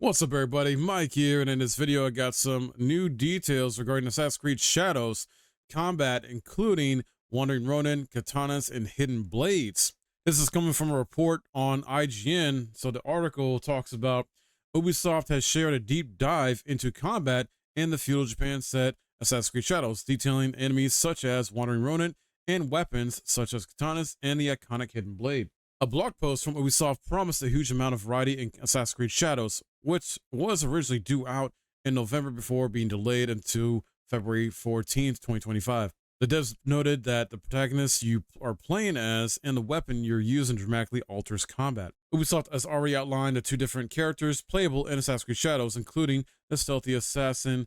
What's up, everybody? Mike here, and in this video I got some new details regarding Assassin's Creed Shadows combat, including Wandering Ronin, katanas, and hidden blades. This is coming from a report on IGN. So the article talks about Ubisoft has shared a deep dive into combat in the feudal Japan set Assassin's Creed Shadows, detailing enemies such as Wandering Ronin and weapons such as katanas and the iconic hidden blade. A blog post from Ubisoft promised a huge amount of variety in Assassin's Creed Shadows, which was originally due out in November before being delayed until February 14th, 2025. The devs noted that the protagonist you are playing as and the weapon you're using dramatically alters combat. Ubisoft has already outlined the two different characters playable in Assassin's Creed Shadows, including the stealthy assassin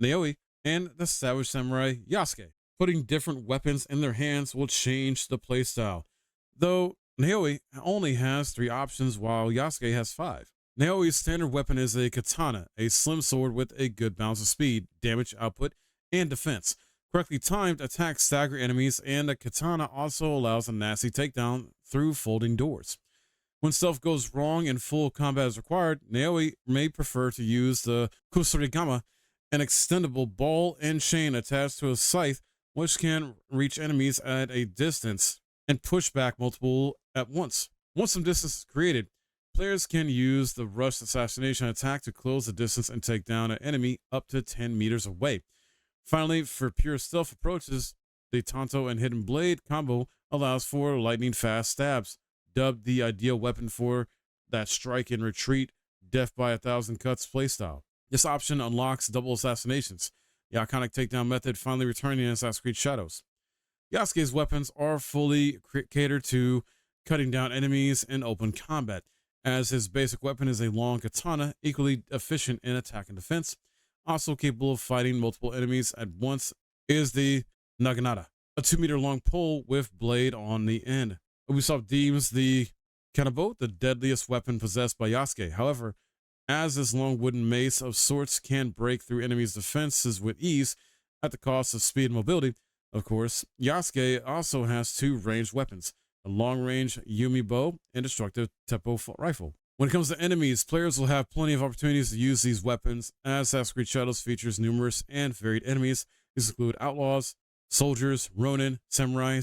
Naoi and the savage samurai Yasuke. Putting different weapons in their hands will change the playstyle, though Naoi only has 3 options while Yasuke has 5. Naoi's standard weapon is a katana, a slim sword with a good balance of speed, damage output, and defense. Correctly timed attacks stagger enemies, and the katana also allows a nasty takedown through folding doors. When stuff goes wrong and full combat is required, Naoi may prefer to use the kusurigama, an extendable ball and chain attached to a scythe which can reach enemies at a distance and push back multiple at once. Once some distance is created, players can use the rushed assassination attack to close the distance and take down an enemy up to 10 meters away. Finally, for pure stealth approaches, the Tanto and Hidden Blade combo allows for lightning fast stabs, dubbed the ideal weapon for that strike and retreat, death by 1,000 cuts playstyle. This option unlocks double assassinations, the iconic takedown method finally returning in Assassin's Creed Shadows. Yasuke's weapons are fully catered to cutting down enemies in open combat, as his basic weapon is a long katana, equally efficient in attack and defense. Also capable of fighting multiple enemies at once is the naginata, a 2-meter long pole with blade on the end. Ubisoft deems the kanabo the deadliest weapon possessed by Yasuke. However, as this long wooden mace of sorts can break through enemies' defenses with ease at the cost of speed and mobility, of course, Yasuke also has 2 ranged weapons, a long-range Yumi bow and destructive Teppo rifle. When it comes to enemies, players will have plenty of opportunities to use these weapons, as Assassin's Creed Shadows features numerous and varied enemies. These include outlaws, soldiers, ronin, samurai,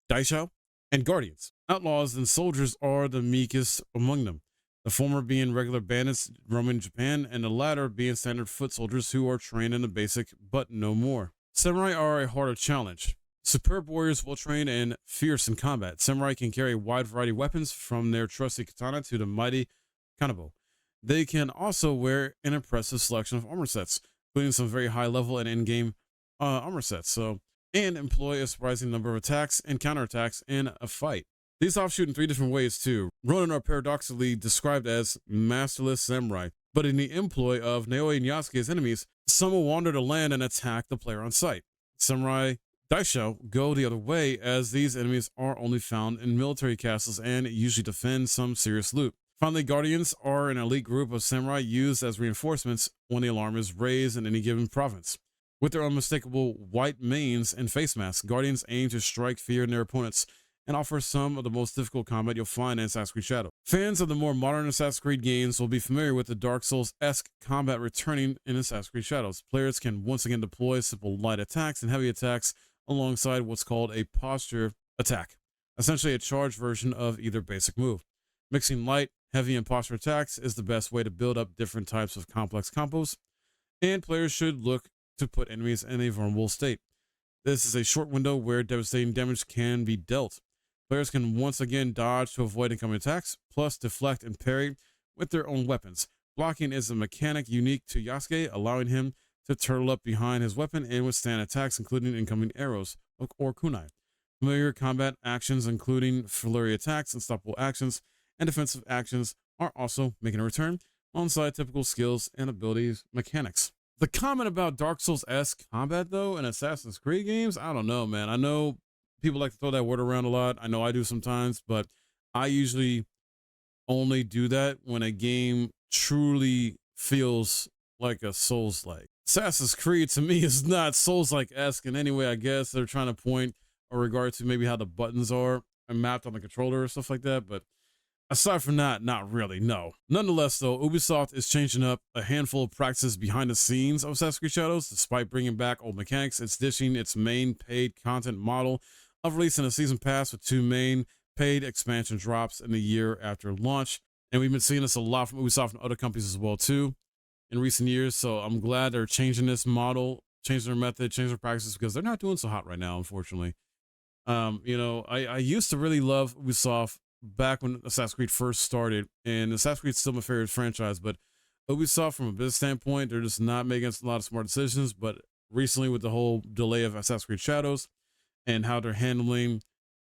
daishao, and guardians. Outlaws and soldiers are the meekest among them, the former being regular bandits roaming Japan, and the latter being standard foot soldiers who are trained in the basic but no more. Samurai are a harder challenge. Superb warriors will train and fierce in combat. Samurai can carry a wide variety of weapons, from their trusty katana to the mighty kanabo. They can also wear an impressive selection of armor sets, including some very high level and in-game armor sets, and employ a surprising number of attacks and counterattacks in a fight. These offshoot in 3 different ways too. Ronin are paradoxically described as masterless samurai, but in the employ of Naoi and Yasuke's enemies, some will wander the land and attack the player on sight. Samurai daishao go the other way, as these enemies are only found in military castles and usually defend some serious loot. Finally, guardians are an elite group of samurai used as reinforcements when the alarm is raised in any given province. With their unmistakable white manes and face masks, guardians aim to strike fear in their opponents and offer some of the most difficult combat you'll find in Assassin's Creed Shadows. Fans of the more modern Assassin's Creed games will be familiar with the Dark Souls-esque combat returning in Assassin's Creed Shadows. Players can once again deploy simple light attacks and heavy attacks alongside what's called a posture attack, essentially a charged version of either basic move. Mixing light, heavy, and posture attacks is the best way to build up different types of complex combos, and players should look to put enemies in a vulnerable state. This is a short window where devastating damage can be dealt. Players can once again dodge to avoid incoming attacks, plus deflect and parry with their own weapons. Blocking is a mechanic unique to Yasuke, allowing him to turtle up behind his weapon and withstand attacks, including incoming arrows or kunai. Familiar combat actions, including flurry attacks, unstoppable actions, and defensive actions, are also making a return, alongside typical skills and abilities mechanics. The comment about Dark Souls-esque combat, though, in Assassin's Creed games, I don't know, man. I know people like to throw that word around a lot. I know I do sometimes, but I usually only do that when a game truly feels like a Souls-like. Assassin's Creed, to me, is not Souls-like-esque in any way. I guess they're trying to point or regard to maybe how the buttons are mapped on the controller or stuff like that, but Aside from that, not really, no. Nonetheless, though, Ubisoft is changing up a handful of practices behind the scenes of Assassin's Creed Shadows. Despite bringing back old mechanics, it's ditching its main paid content model of releasing a season pass with 2 main paid expansion drops in the year after launch. And we've been seeing this a lot from Ubisoft and other companies as well, too, in recent years. So I'm glad they're changing this model, changing their method, changing their practices, because they're not doing so hot right now, unfortunately. I used to really love Ubisoft back when Assassin's Creed first started, and Assassin's Creed's still my favorite franchise, but Ubisoft, from a business standpoint, they're just not making a lot of smart decisions. But recently, with the whole delay of Assassin's Creed Shadows and how they're handling,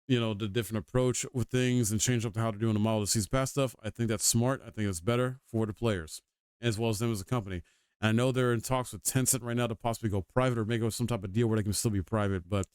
the different approach with things and change up to how they're doing the model of the season pass stuff, I think that's smart. I think it's better for the players as well as them as a company. And I know they're in talks with Tencent right now to possibly go private or make some type of deal where they can still be private, but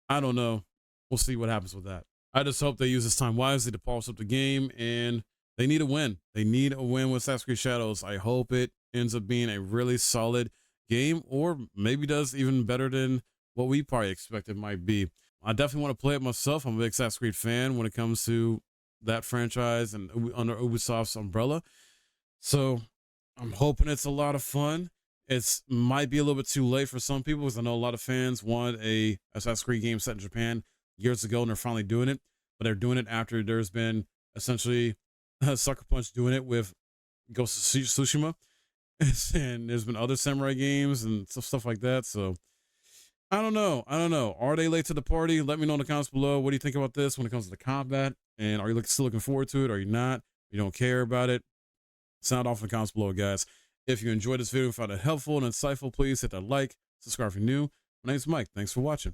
I don't know. We'll see what happens with that. I just hope they use this time wisely to polish up the game, and they need a win. They need a win with Assassin's Creed Shadows. I hope it ends up being a really solid game, or maybe does even better than what we probably expect it might be. I definitely want to play it myself. I'm a big Assassin's Creed fan when it comes to that franchise and under Ubisoft's umbrella. So I'm hoping it's a lot of fun. It's might be a little bit too late for some people, because I know a lot of fans wanted a Assassin's Creed game set in Japan years ago, and they're finally doing it. But they're doing it after there's been essentially a Sucker Punch doing it with Ghost of Tsushima, and there's been other samurai games and stuff like that. So I don't know. Are they late to the party? Let me know in the comments below. What do you think about this when it comes to the combat? And are you still looking forward to it? Are you not? You don't care about it? Sound off in the comments below, guys. If you enjoyed this video and found it helpful and insightful, please hit that like, subscribe if you're new. My name's Mike. Thanks for watching.